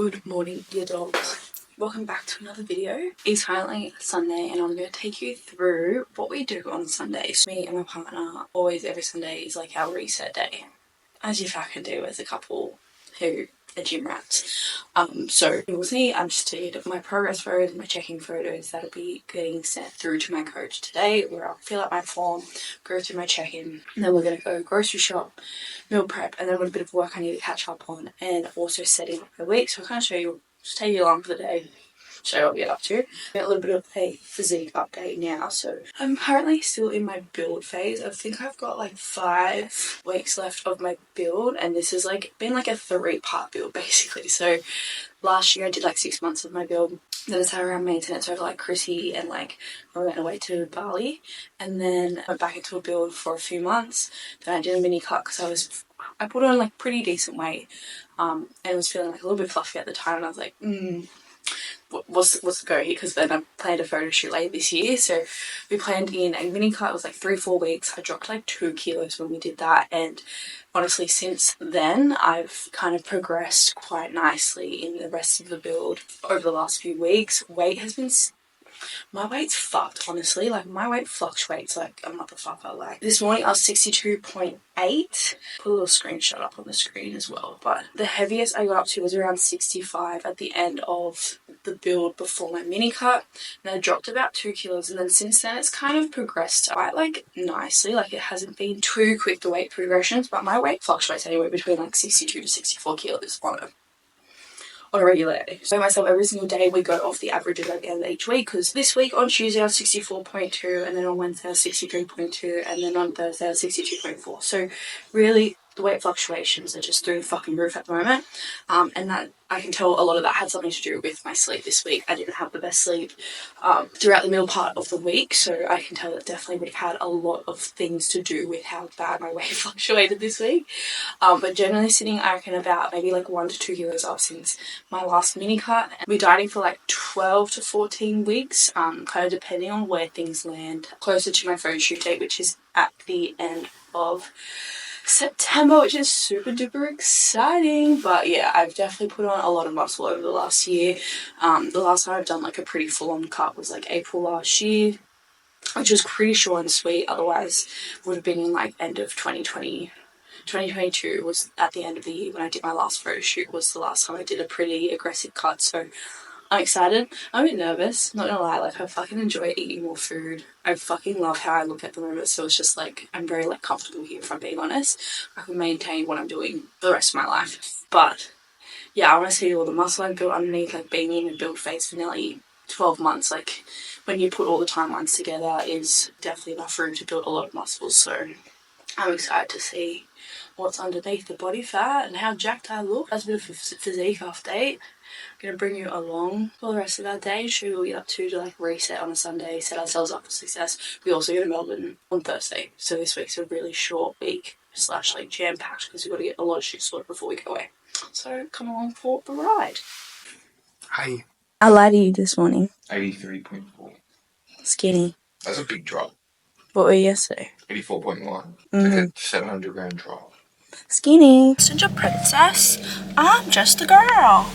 Good morning, dear dogs. Welcome back to another video. It's currently Sunday and I'm going to take you through what we do on Sundays. Me and my partner, always every Sunday is like our reset day, as you fucking do as a couple who are gym rats. So you will see I just did my progress photos, my checking photos that'll be getting sent through to my coach today, where I'll fill out my form, go through my check-in, and then we're going to go grocery shop, meal prep, and then a little bit of work I need to catch up on, and also setting up my week. So I'll kind of show you, just take you along for the day, show you what we get up to. A little bit of a physique update now. So I'm currently still in my build phase. I think I've got like 5 weeks left of my build, and this has like been like a 3-part build basically. So last year I did like 6 months of my build. Then I started around maintenance over like Chrissy, and like I went away to Bali, and then went back into a build for a few months. Then I did a mini cut because I put on like pretty decent weight, and was feeling like a little bit fluffy at the time, and I was like, what's the go here? Because then I planned a photo shoot later this year, so we planned in a mini cut. It was like 3-4 weeks. I dropped like 2 kilos when we did that, and honestly since then I've kind of progressed quite nicely in the rest of the build over the last few weeks. My weight's fucked, honestly. Like, my weight fluctuates like a motherfucker. Like, this morning I was 62.8. Put a little screenshot up on the screen as well. But the heaviest I got up to was around 65 at the end of the build before my mini cut. And I dropped about 2 kilos. And then since then, it's kind of progressed quite, like, nicely. Like, it hasn't been too quick, the weight progressions. But my weight fluctuates anywhere between, like, 62 to 64 kilos on a regular day. So myself every single day we go off the averages at the end of each week, because this week on Tuesday I was 64.2, and then on Wednesday I was 63.2, and then on Thursday I was 62.4. So really the weight fluctuations are just through the fucking roof at the moment, and that I can tell a lot of that had something to do with my sleep this week. I didn't have the best sleep throughout the middle part of the week, so I can tell that definitely would have had a lot of things to do with how bad my weight fluctuated this week. But generally sitting, I reckon, about maybe like 1 to 2 kilos up since my last mini cut. And we're dieting for like 12 to 14 weeks, kind of depending on where things land, closer to my photo shoot date, which is at the end of September, which is super duper exciting. But yeah, I've definitely put on a lot of muscle over the last year. The last time I've done like a pretty full-on cut was like April last year, which was pretty short and sweet. Otherwise would have been in like end of 2022 was at the end of the year when I did my last photo shoot, was the last time I did a pretty aggressive cut. So I'm excited. I'm a bit nervous, not gonna lie. Like, I fucking enjoy eating more food. I fucking love how I look at the moment. So it's just like, I'm very like comfortable here, if I'm being honest. I can maintain what I'm doing for the rest of my life. But yeah, I want to see all the muscle I've built underneath, like being in a build phase for nearly 12 months. Like, when you put all the timelines together, is definitely enough room to build a lot of muscles. So I'm excited to see what's underneath the body fat and how jacked I look. That's a bit of a physique update. I'm going to bring you along for the rest of our day, show you what we get up to like reset on a Sunday, set ourselves up for success. We also go to Melbourne on Thursday, so this week's a really short week / like jam-packed, because we've got to get a lot of shit sorted before we go away. So come along for the ride. Hey. I lied to you this morning. 83.4. Skinny. That's a big drop. What were you yesterday? 84.1. Like a 700 gram drop. Skinny. Such a princess. I'm just a girl.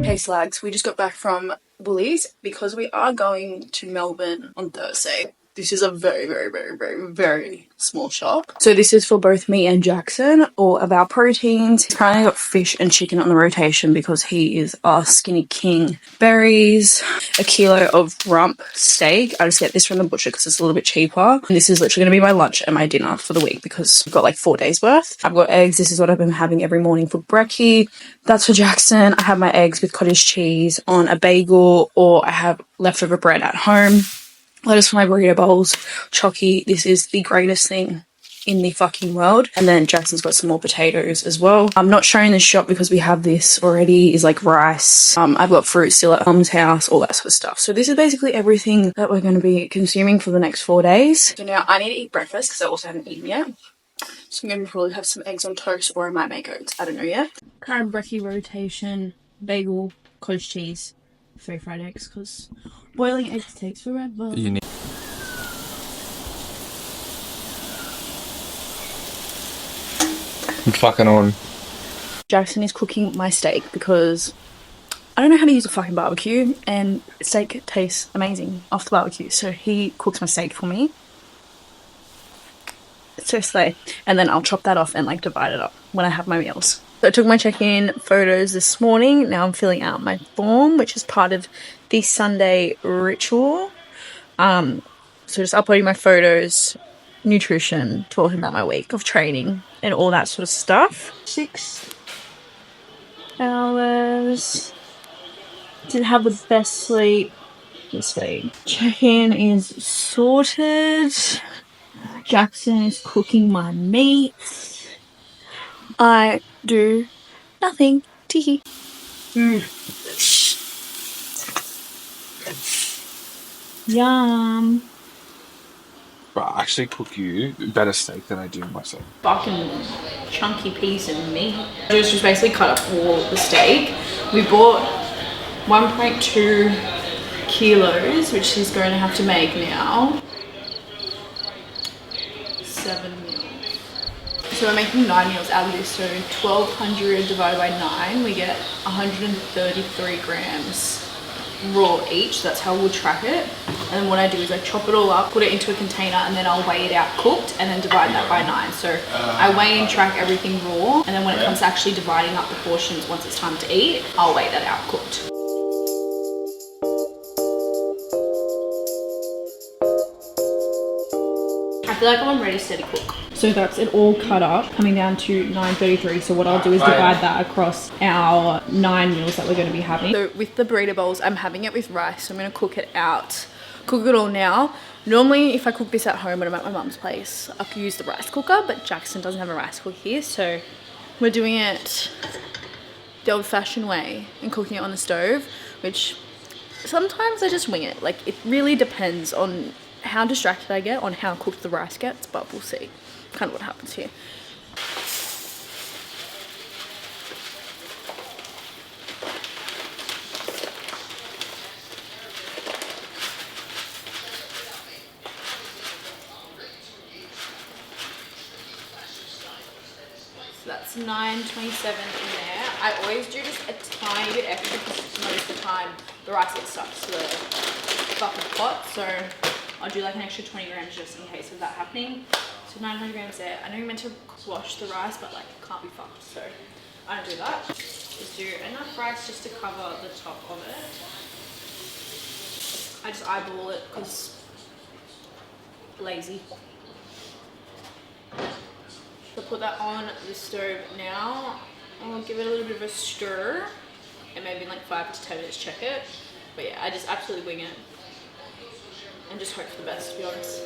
Hey slags, we just got back from Woolies because we are going to Melbourne on Thursday. This is a very, very, very, very, very small shop. So this is for both me and Jackson, all of our proteins. He's currently got fish and chicken on the rotation because he is our skinny king. Berries, a kilo of rump steak. I just get this from the butcher because it's a little bit cheaper. And this is literally going to be my lunch and my dinner for the week because I've got like 4 days worth. I've got eggs. This is what I've been having every morning for brekkie. That's for Jackson. I have my eggs with cottage cheese on a bagel, or I have leftover bread at home. Lettuce for my burrito bowls. Chocky. This is the greatest thing in the fucking world. And then Jackson's got some more potatoes as well. I'm not showing this shop because we have this already, is like rice. I've got fruit still at Mum's house, all that sort of stuff. So this is basically everything that we're going to be consuming for the next 4 days. So now I need to eat breakfast because I also haven't eaten yet. So I'm going to probably have some eggs on toast, or I might make oats. I don't know yet. Carb brekkie rotation, bagel, cottage cheese, 3 fried eggs, because boiling eggs takes forever. I'm fucking on. Jackson is cooking my steak because I don't know how to use a fucking barbecue, and steak tastes amazing off the barbecue. So he cooks my steak for me. It's so slay. And then I'll chop that off and like divide it up when I have my meals. So I took my check-in photos this morning. Now I'm filling out my form, which is part of the Sunday ritual. So just uploading my photos, nutrition, talking about my week of training and all that sort of stuff. 6 hours. Didn't have the best sleep this week. Check-in is sorted. Jackson is cooking my meat. I do nothing. Tee. Yum. But I actually cook you better steak than I do myself. Fucking chunky piece of meat. It was just basically cut up all the steak. We bought 1.2 kilos, which he's going to have to make now. 7 meals. So we're making 9 meals out of this. So 1200 divided by 9, we get 133 grams raw each. That's how we'll track it. And then what I do is I chop it all up, put it into a container, and then I'll weigh it out cooked and then divide that by 9. So I weigh and track everything raw, and then when it comes to actually dividing up the portions once it's time to eat, I'll weigh that out cooked. I feel like I'm a ready steady cook. So that's it all cut up, coming down to 933. So what I'll do is divide that across our 9 meals that we're going to be having. So with the burrito bowls, I'm having it with rice. So I'm going to cook it out, cook it all now. Normally, if I cook this at home when I'm at my mum's place, I could use the rice cooker, but Jackson doesn't have a rice cooker here. So we're doing it the old-fashioned way and cooking it on the stove, which sometimes I just wing it. Like, it really depends on how distracted I get on how cooked the rice gets, but we'll see kind of what happens here. So that's 927 in there. I always do just a tiny bit extra because most of the time the rice gets stuck to the fucking pot, so I'll do like an extra 20 grams just in case of that happening. So 900 grams there. I know you meant to wash the rice, but like can't be fucked, so I don't do that. Just do enough rice just to cover the top of it. I just eyeball it because lazy. So put that on the stove now. I'll give it a little bit of a stir and maybe in like 5 to 10 minutes check it. But yeah, I just absolutely wing it and just hope for the best, to be honest.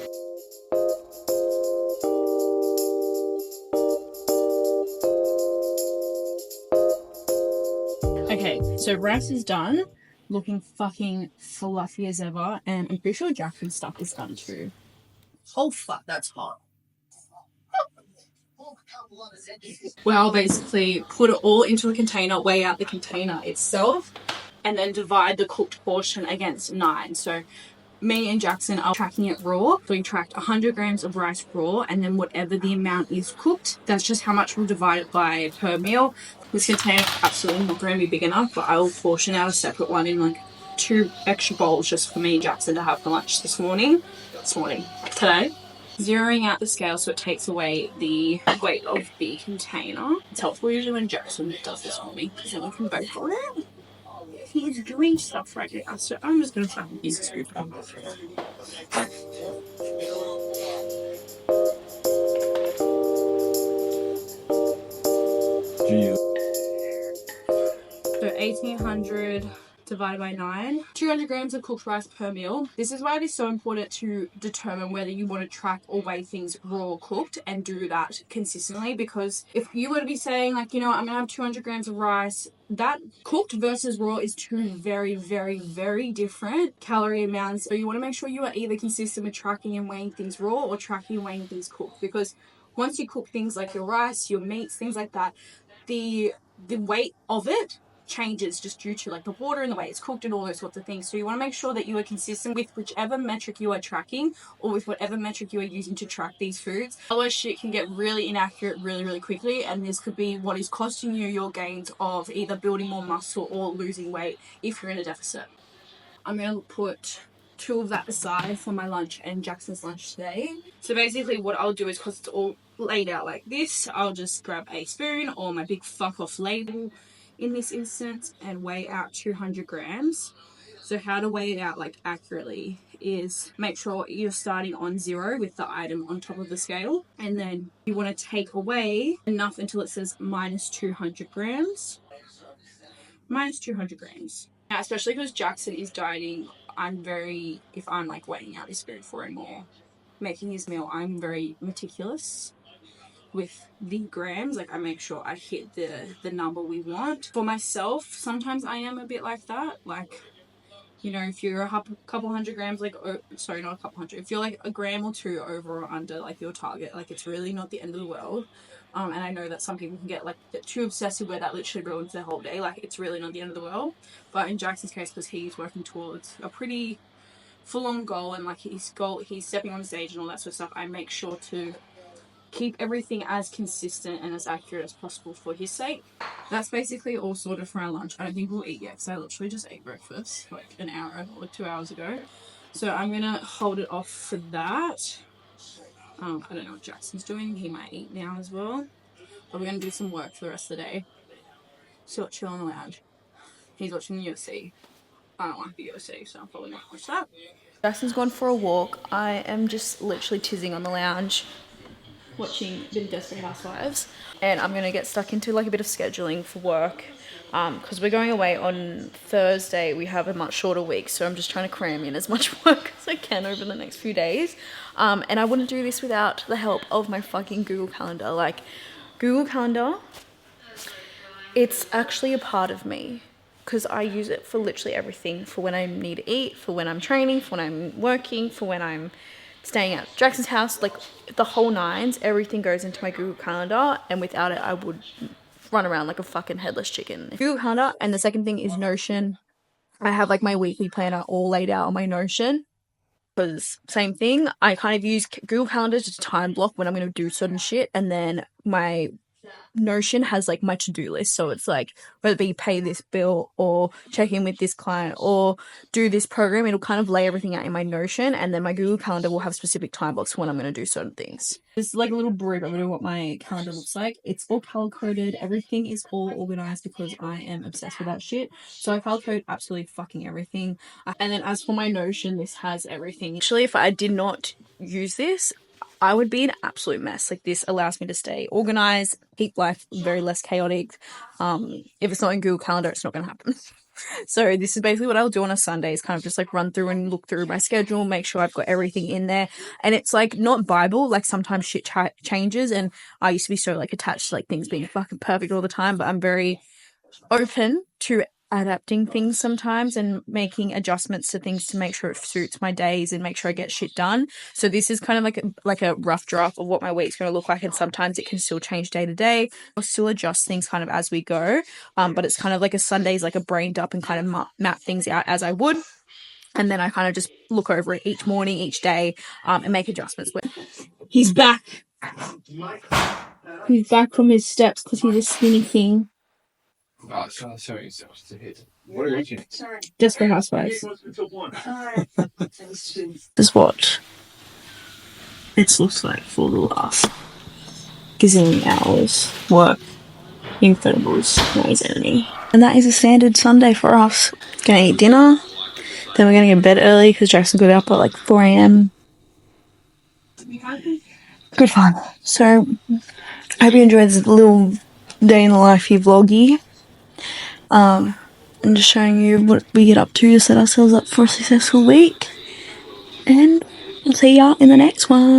Okay, so rice is done, looking fucking fluffy as ever, and I'm pretty sure Jackson's stuff is done too. Oh fuck, that's hot. Well, basically put it all into a container, weigh out the container itself, and then divide the cooked portion against 9. So me and Jackson are tracking it raw. So we tracked 100 grams of rice raw, and then whatever the amount is cooked, that's just how much we'll divide it by per meal. This container is absolutely not going to be big enough, but I will portion out a separate one in like 2 extra bowls just for me and Jackson to have for lunch today. Zeroing out the scale so it takes away the weight of the container. It's helpful usually when Jackson does this for me because then we can both on it. He's doing stuff right now, so I'm just gonna fucking use a screwdriver. So 1800 divided by 9, 200 grams of cooked rice per meal. This is why it is so important to determine whether you want to track or weigh things raw or cooked and do that consistently, because if you were to be saying like, you know, I'm gonna have 200 grams of rice, that cooked versus raw is 2 very, very, very different calorie amounts. So you want to make sure you are either consistent with tracking and weighing things raw or tracking and weighing things cooked, because once you cook things like your rice, your meats, things like that, the weight of it changes just due to like the water and the way it's cooked and all those sorts of things. So you want to make sure that you are consistent with whichever metric you are tracking or with whatever metric you are using to track these foods. Otherwise shit can get really inaccurate really quickly, and this could be what is costing you your gains of either building more muscle or losing weight if you're in a deficit. I'm going to put 2 of that aside for my lunch and Jackson's lunch today. So basically what I'll do is, because it's all laid out like this, I'll just grab a spoon or my big fuck off label in this instance and weigh out 200 grams. So how to weigh it out like accurately is make sure you're starting on 0 with the item on top of the scale, and then you want to take away enough until it says minus 200 grams. Minus 200 grams. Now, especially because Jackson is dieting, if I'm like weighing out his food for him or making his meal, I'm very meticulous with the grams. Like, I make sure I hit the number we want. For myself, sometimes I am a bit like that. Like, you know, if you're a couple hundred grams, like, sorry, not a couple hundred, if you're like a gram or 2 over or under like your target, like, it's really not the end of the world. And I know that some people can get too obsessive where that literally ruins their whole day. Like, it's really not the end of the world. But in Jackson's case, because he's working towards a pretty full-on goal, and like he's stepping on stage and all that sort of stuff, I make sure to keep everything as consistent and as accurate as possible for his sake. That's basically all sorted for our lunch. I don't think we'll eat yet because I literally just ate breakfast like an hour or 2 hours ago. So I'm going to hold it off for that. I don't know what Jackson's doing. He might eat now as well. But we're going to do some work for the rest of the day. So chill on the lounge. He's watching the UFC. I don't like the UFC, so I'm probably not going to watch that. Jackson's gone for a walk. I am just literally tizzing on the lounge, watching a bit of Desperate Housewives, and I'm gonna get stuck into like a bit of scheduling for work because we're going away on Thursday. We have a much shorter week, so I'm just trying to cram in as much work as I can over the next few days, and I wouldn't do this without the help of my fucking Google Calendar. Like, Google Calendar, it's actually a part of me because I use it for literally everything, for when I need to eat, for when I'm training, for when I'm working, for when I'm staying at Jackson's house, like the whole nines. Everything goes into my Google Calendar, and without it I would run around like a fucking headless chicken. Google Calendar. And the second thing is Notion. I have like my weekly planner all laid out on my Notion, because same thing, I kind of use Google Calendar to time block when I'm going to do certain shit, and then my Notion has like my to-do list. So it's like, whether it be pay this bill or check in with this client or do this program, it'll kind of lay everything out in my Notion, and then my Google Calendar will have specific time blocks when I'm going to do certain things. This is like a little brief of what my calendar looks like. It's all color coded. Everything is all organized because I am obsessed with that shit. So I color code absolutely fucking everything. And then as for my Notion, this has everything. Actually, if I did not use this, I would be an absolute mess. Like, this allows me to stay organized, keep life very less chaotic. If it's not in Google Calendar, it's not going to happen. So this is basically what I'll do on a Sunday, is kind of just like run through and look through my schedule, make sure I've got everything in there. And it's like not Bible, like sometimes shit changes, and I used to be so like attached to like things being fucking perfect all the time, but I'm very open to adapting things sometimes and making adjustments to things to make sure it suits my days and make sure I get shit done. So this is kind of like a rough draft of what my week's going to look like, and sometimes it can still change day to day. I'll still adjust things kind of as we go, but it's kind of like a Sunday's like a brain dump and kind of map things out as I would, and then I kind of just look over it each morning, each day, and make adjustments. He's back. He's back from his steps because he's a skinny king. Oh, sorry. What are you eating? Desperate Housewives. This is what it looks like for the last gazillion hours. Work, Incredibles, Grey's Anatomy. And that is a standard Sunday for us. Gonna eat dinner, then we're gonna go to bed early because Jackson got up at like 4 a.m. Good fun. So, I hope you enjoyed this little day in the life here vloggy. I'm just showing you what we get up to set ourselves up for a successful week. And we'll see ya in the next one.